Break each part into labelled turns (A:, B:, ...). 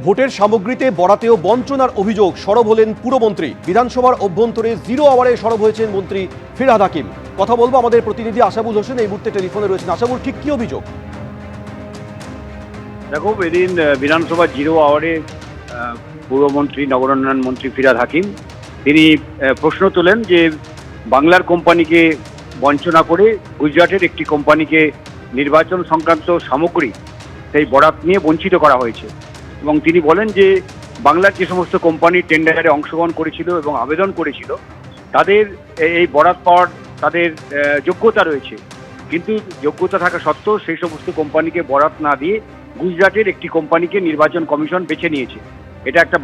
A: ভোটের সামগ্রীতে বরাতেও বঞ্চনার অভিযোগ সরব হলেন পুরমন্ত্রী। বিধানসভার অভ্যন্তরে 0 আওয়ারে সরব হয়েছেন মন্ত্রী ফিরহাদ হাকিম। কথা বলবো আমাদের প্রতিনিধি আশাবুল হোসেন, এই মুহূর্তে টেলিফোনে রয়েছেন। আশাবুল, ঠিক কি অভিযোগ?
B: দেখো, এদিন বিধানসভা 0 আওয়ারে পুরমন্ত্রী নগরোন্নয়ন মন্ত্রী ফিরহাদ হাকিম তিনি প্রশ্ন তোলেন যে বাংলার কোম্পানিকে বঞ্চনা করে গুজরাটের একটি কোম্পানিকে নির্বাচন সংক্রান্ত সামগ্রী সেই বরাত নিয়ে বঞ্চিত করা হয়েছে। এবং তিনি বলেন যে বাংলার যে সমস্ত কোম্পানি টেন্ডারে অংশগ্রহণ করেছিল এবং আবেদন করেছিল তাদের এই বরাত পাওয়ার তাদের যোগ্যতা রয়েছে, কিন্তু যোগ্যতা থাকা সত্ত্বেও সেই সমস্ত কোম্পানিকে বরাত না দিয়ে গুজরাটের একটি কোম্পানিকে নির্বাচন কমিশন বেছে নিয়েছে। এটা একটা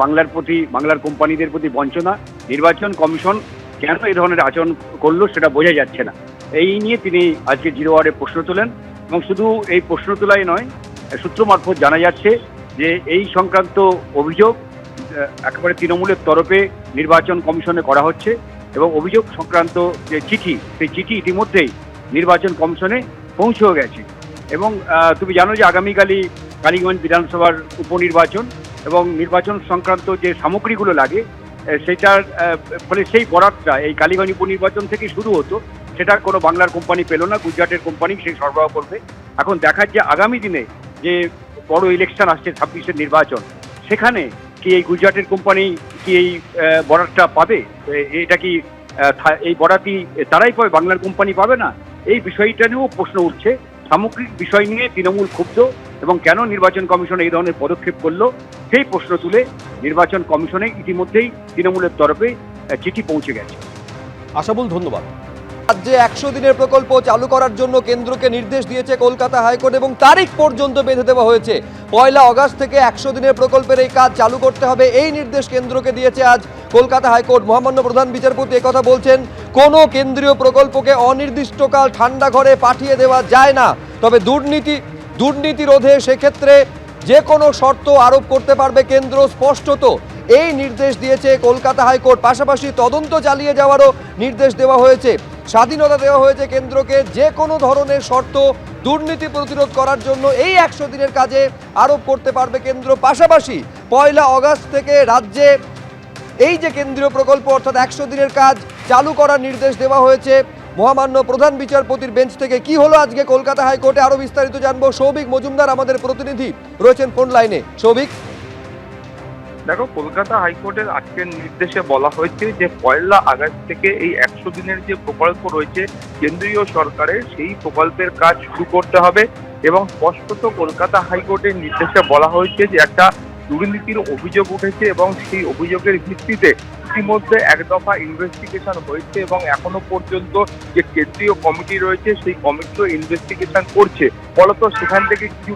B: বাংলার কোম্পানিদের প্রতি বঞ্চনা। নির্বাচন কমিশন কেন এই ধরনের আচরণ করলো সেটা বোঝা যাচ্ছে না। এই নিয়ে তিনি আজকে 0 আওয়ারে প্রশ্ন তোলেন। এবং শুধু এই প্রশ্ন তোলাই নয়, সূত্র মারফত জানা যাচ্ছে যে এই সংক্রান্ত অভিযোগ একেবারে তৃণমূলের তরফে নির্বাচন কমিশনে করা হচ্ছে এবং অভিযোগ সংক্রান্ত যে চিঠি, সেই চিঠি ইতিমধ্যেই নির্বাচন কমিশনে পৌঁছেও গেছে। এবং তুমি জানো যে আগামীকালই কালীগঞ্জ বিধানসভার উপনির্বাচন এবং নির্বাচন সংক্রান্ত যে সামগ্রীগুলো লাগে সেটার ফলে সেই বরাতটা এই কালীগঞ্জ উপনির্বাচন থেকে শুরু হতো, সেটা কোনো বাংলার কোম্পানি পেল না, গুজরাটের কোম্পানি সেই সরবরাহ করবে। এখন দেখার যে আগামী দিনে যে বড় ইলেকশন আসছে 26-এর নির্বাচন, সেখানে কি এই গুজরাটের কোম্পানি কি এই বরাতটা পাবে? এটা কি এই বরাতই তারাই পাবে, বাংলার কোম্পানি পাবে না? এই বিষয়টা নিয়েও প্রশ্ন উঠছে। সামগ্রিক বিষয় নিয়ে তৃণমূল ক্ষুব্ধ এবং কেন নির্বাচন কমিশন এই ধরনের পদক্ষেপ করলো সেই প্রশ্ন তুলে নির্বাচন কমিশনে ইতিমধ্যেই তৃণমূলের তরফে চিঠি পৌঁছে গেছে।
A: আশাবুল, ধন্যবাদ।
C: রাজ্যে 100 দিনের প্রকল্প চালু করার জন্য কেন্দ্রকে নির্দেশ দিয়েছে কলকাতা হাইকোর্ট এবং তারিখ পর্যন্ত বেঁধে দেওয়া হয়েছে। 1 আগস্ট থেকে 100 দিনের প্রকল্পের এই কাজ চালু করতে হবে, এই নির্দেশ কেন্দ্রকে দিয়েছে আজ কলকাতা হাইকোর্ট। মহামান্য প্রধান বিচারপতি একথা বলছেন, কোনো কেন্দ্রীয় প্রকল্পকে অনির্দিষ্টকাল ঠান্ডা ঘরে পাঠিয়ে দেওয়া যায় না। তবে দুর্নীতি রোধে সেক্ষেত্রে যে কোনো শর্ত আরোপ করতে পারবে কেন্দ্র, স্পষ্টত এই নির্দেশ দিয়েছে কলকাতা হাইকোর্ট। পাশাপাশি তদন্ত চালিয়ে যাওয়ারও নির্দেশ দেওয়া হয়েছে, স্বাধীনতা দেওয়া হয়েছে কেন্দ্রকে যে কোনো ধরনের শর্ত দুর্নীতি প্রতিরোধ করার জন্য এই 100 দিনের কাজে আরোপ করতে পারবে কেন্দ্র। পাশাপাশি 1 আগস্ট থেকে রাজ্যে এই যে কেন্দ্রীয় প্রকল্প অর্থাৎ 100 দিনের কাজ চালু করার নির্দেশ দেওয়া হয়েছে মহামান্য প্রধান বিচারপতির বেঞ্চ থেকে। কি হলো আজকে কলকাতা হাইকোর্টে, আরো বিস্তারিত জানবো। সৌভিক মজুমদার আমাদের প্রতিনিধি রয়েছেন ফোন লাইনে। সৌভিক,
D: দেখো, কলকাতা হাইকোর্টের আজকের নির্দেশে বলা হয়েছে যে 1 আগস্ট থেকে এই 100 দিনের যে প্রকল্প রয়েছে কেন্দ্রীয় সরকারের, সেই প্রকল্পের কাজ শুরু করতে হবে। এবং স্পষ্টত কলকাতা হাইকোর্টের নির্দেশে বলা হয়েছে যে একটা দুর্নীতির অভিযোগ উঠেছে এবং সেই অভিযোগের ভিত্তিতে ইতিমধ্যে 1 দফা ইনভেস্টিগেশন হয়েছে এবং এখনো পর্যন্ত যে কেন্দ্রীয় কমিটি রয়েছে সেই কমিটিও ইনভেস্টিগেশন করছে। ফলত সেখান থেকে কিছু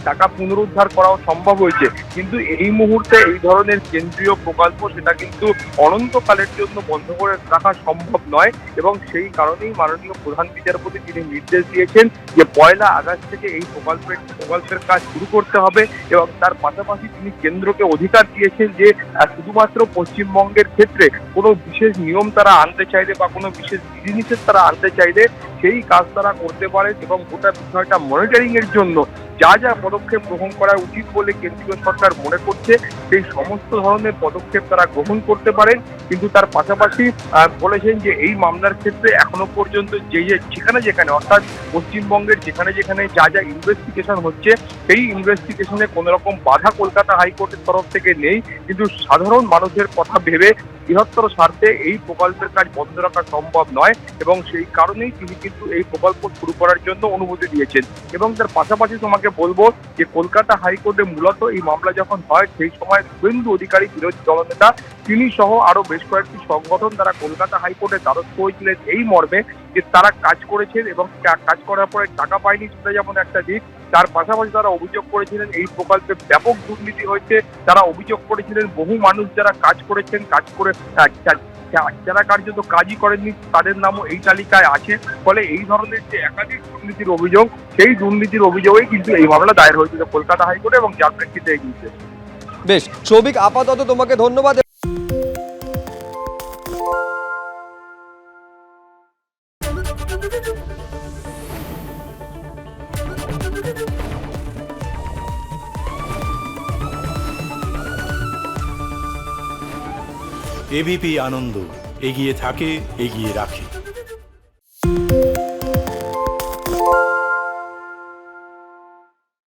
D: টাকা পুনরুদ্ধার করাও সম্ভব হয়েছে। কিন্তু এই মুহূর্তে এই ধরনের কেন্দ্রীয় প্রকল্প সেটা কিন্তু অনন্তকালের জন্য বন্ধ করে রাখা সম্ভব নয়। এবং সেই কারণেই মাননীয় প্রধান বিচারপতি তিনি নির্দেশ দিয়েছেন যে 1 আগস্ট থেকে এই প্রকল্পের কাজ শুরু করতে হবে। এবং তার পাশাপাশি তিনি কেন্দ্রকে অধিকার দিয়েছেন যে শুধুমাত্র পশ্চিমবঙ্গের ক্ষেত্রে কোনো বিশেষ নিয়ম তারা আনতে চাইলে বা কোনো বিশেষ বিধিনিষেধ তারা আনতে চাইলে সেই কাজ তারা করতে পারে। এবং গোটা বিষয়টা মনিটরিং এর জন্য যা যা পদক্ষেপ গ্রহণ করা উচিত বলে কেন্দ্রীয় সরকার মনে করছে সেই সমস্ত ধরনের পদক্ষেপ তারা গ্রহণ করতে পারেন। কিন্তু তার পাশাপাশি বলেছেন যে এই মামলার ক্ষেত্রে এখনো পর্যন্ত যেখানে অর্থাৎ পশ্চিমবঙ্গের যেখানে যা যা ইনভেস্টিগেশন হচ্ছে সেই ইনভেস্টিগেশনে কোনো রকম বাধা কলকাতা হাইকোর্টের তরফ থেকে নেই। কিন্তু সাধারণ মানুষের কথা ভেবে বৃহত্তর স্বার্থে এই প্রকল্পের কাজ বন্ধ রাখা সম্ভব নয় এবং সেই কারণেই তিনি কিন্তু এই প্রকল্প শুরু করার জন্য অনুমতি দিয়েছেন। এবং তার পাশাপাশি তোমাকে বলবো যে কলকাতা হাইকোর্টে মূলত এই মামলা যখন হয় সেই সময় শুভেন্দু অধিকারী বিরোধী দলনেতা তিনি সহ আরো বেশ কয়েকটি সংগঠন তারা কলকাতা হাইকোর্টে দ্বারস্থ হয়েছিলেন এই মর্মে যে তারা কাজ করেছেন এবং কাজ করার পরে টাকা পায়নি, সেটা যেমন একটা দিক। তার পাশাপাশি তারা অভিযোগ করেছিলেন এই প্রকল্পে ব্যাপক দুর্নীতি হয়েছে। তারা অভিযোগ করেছিলেন বহু মানুষ যারা কাজ করেছেন, কাজ করে যারা কার্যত কাজই করেননি তাদের নামও এই তালিকায় আছে। ফলে এই ধরনের যে একাধিক দুর্নীতির অভিযোগ, সেই দুর্নীতির অভিযোগেই কিন্তু এই মামলা দায়ের হয়েছিল কলকাতা হাইকোর্টে এবং যার প্রেক্ষিতে এগিয়েছে।
C: বেশ সৌভিক, আপাতত তোমাকে ধন্যবাদ।
E: এবিপি আনন্দ, এগিয়ে থাকে, এগিয়ে রাখে।